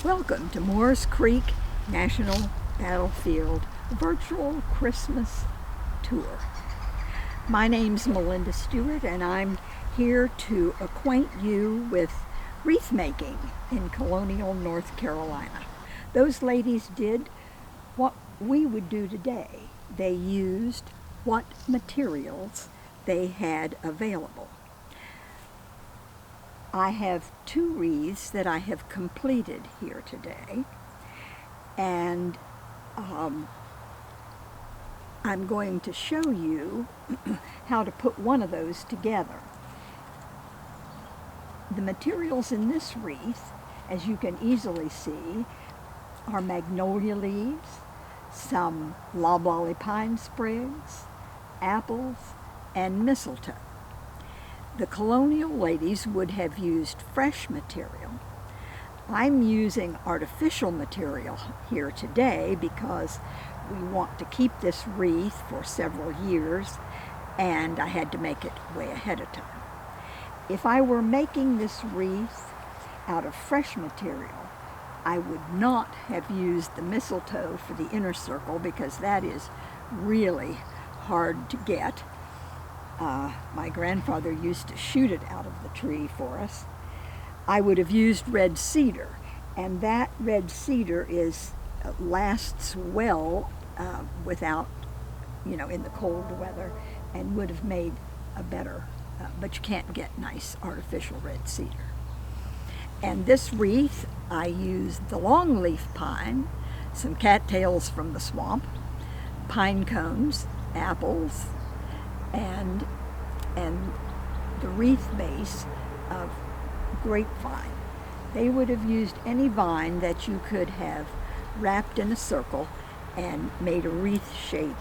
Welcome to Moores Creek National Battlefield Virtual Christmas Tour. My name's Melinda Stewart, and I'm here to acquaint you with wreath making in Colonial, North Carolina. Those ladies did what we would do today. They used what materials they had available. I have two wreaths that I have completed here today, and I'm going to show you how to put one of those together. The materials in this wreath, as you can easily see, are magnolia leaves, some loblolly pine sprigs, apples, and mistletoe. The Colonial ladies would have used fresh material. I'm using artificial material here today because we want to keep this wreath for several years, and I had to make it way ahead of time. If I were making this wreath out of fresh material, I would not have used the mistletoe for the inner circle because that is really hard to get. My grandfather used to shoot it out of the tree for us. I would have used red cedar, and that red cedar lasts well without, in the cold weather, and would have made a better, but you can't get nice artificial red cedar. And this wreath, I used the longleaf pine, some cattails from the swamp, pine cones, apples, and the wreath base of grapevine. They would have used any vine that you could have wrapped in a circle and made a wreath shape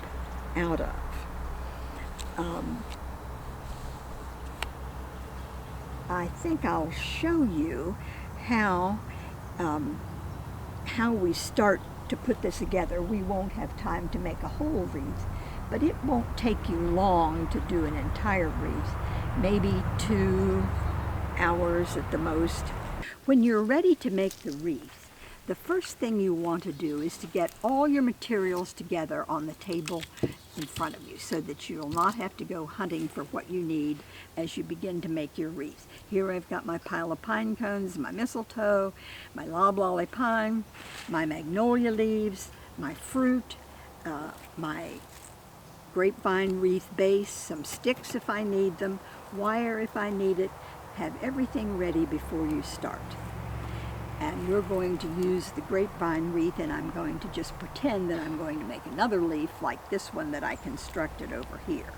out of. I think I'll show you how we start to put this together. We won't have time to make a whole wreath, but it won't take you long to do an entire wreath, maybe 2 hours at the most. When you're ready to make the wreath, the first thing you want to do is to get all your materials together on the table in front of you so that you'll not have to go hunting for what you need as you begin to make your wreath. Here I've got my pile of pine cones, my mistletoe, my loblolly pine, my magnolia leaves, my fruit, my grapevine wreath base, some sticks if I need them, wire if I need it. Have everything ready before you start. And we're going to use the grapevine wreath, and I'm going to just pretend that I'm going to make another leaf like this one that I constructed over here.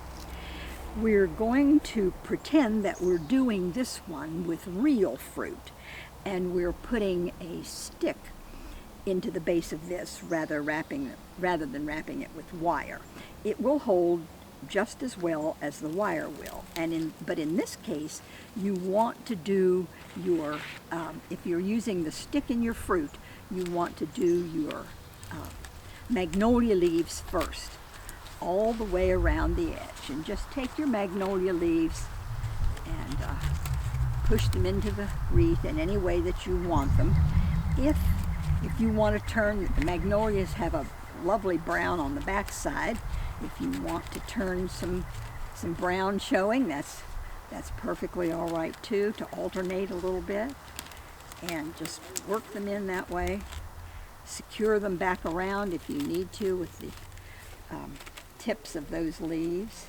We're going to pretend that we're doing this one with real fruit, and we're putting a stick into the base of this rather than wrapping it with wire. It will hold just as well as the wire will, but in this case you want to do your if you're using the stick in your fruit, you want to do your magnolia leaves first all the way around the edge, and just take your magnolia leaves and push them into the wreath in any way that you want them. If you want to turn, the magnolias have a lovely brown on the back side. If you want to turn some brown showing, that's perfectly all right too, to alternate a little bit, and just work them in that way. Secure them back around if you need to with the tips of those leaves.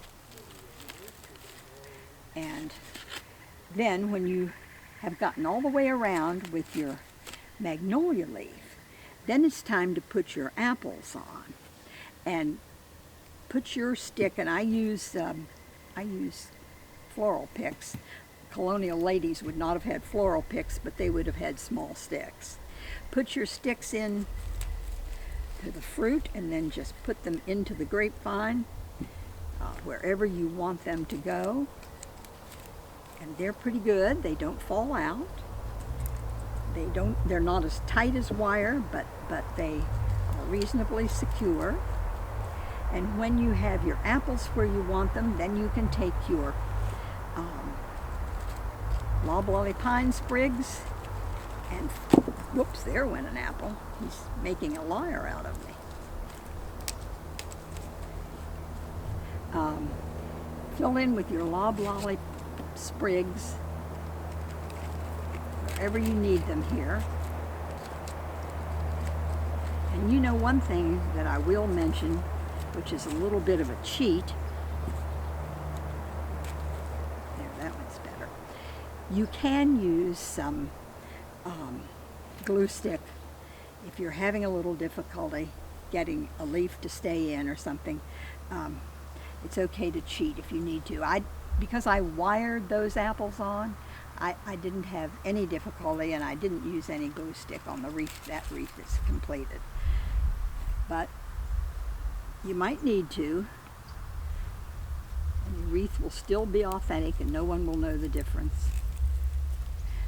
And then when you have gotten all the way around with your magnolia leaf, then it's time to put your apples on. And put your stick, and I use floral picks. Colonial ladies would not have had floral picks, but they would have had small sticks. Put your sticks in to the fruit, and then just put them into the grapevine wherever you want them to go. And they're pretty good. They don't fall out. They're not as tight as wire, but they are reasonably secure. And when you have your apples where you want them, then you can take your loblolly pine sprigs and Whoops, there went an apple. He's making a liar out of me. Fill in with your loblolly sprigs wherever you need them here. And you know, one thing that I will mention, which is a little bit of a cheat. There, that one's better. You can use some glue stick if you're having a little difficulty getting a leaf to stay in or something. It's okay to cheat if you need to. Because I wired those apples on, I didn't have any difficulty, and I didn't use any glue stick on the wreath. That wreath is completed. But you might need to, and the wreath will still be authentic and no one will know the difference.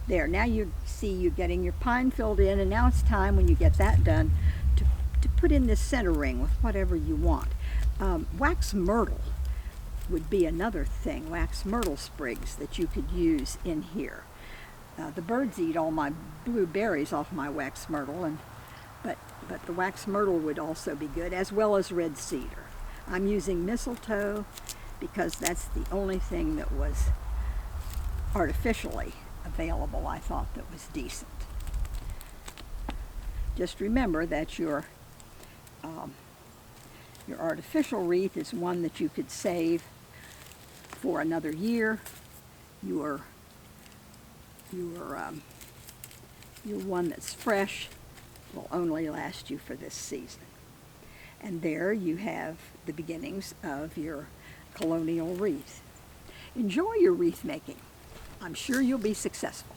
There, now you see you're getting your pine filled in, and now it's time, when you get that done, to put in this center ring with whatever you want. Wax myrtle would be another thing, wax myrtle sprigs that you could use in here. The birds eat all my blue berries off my wax myrtle, but the wax myrtle would also be good, as well as red cedar. I'm using mistletoe because that's the only thing that was artificially available I thought that was decent. Just remember that your artificial wreath is one that you could save for another year. Your one that's fresh will only last you for this season. And there you have the beginnings of your colonial wreath. Enjoy your wreath making. I'm sure you'll be successful.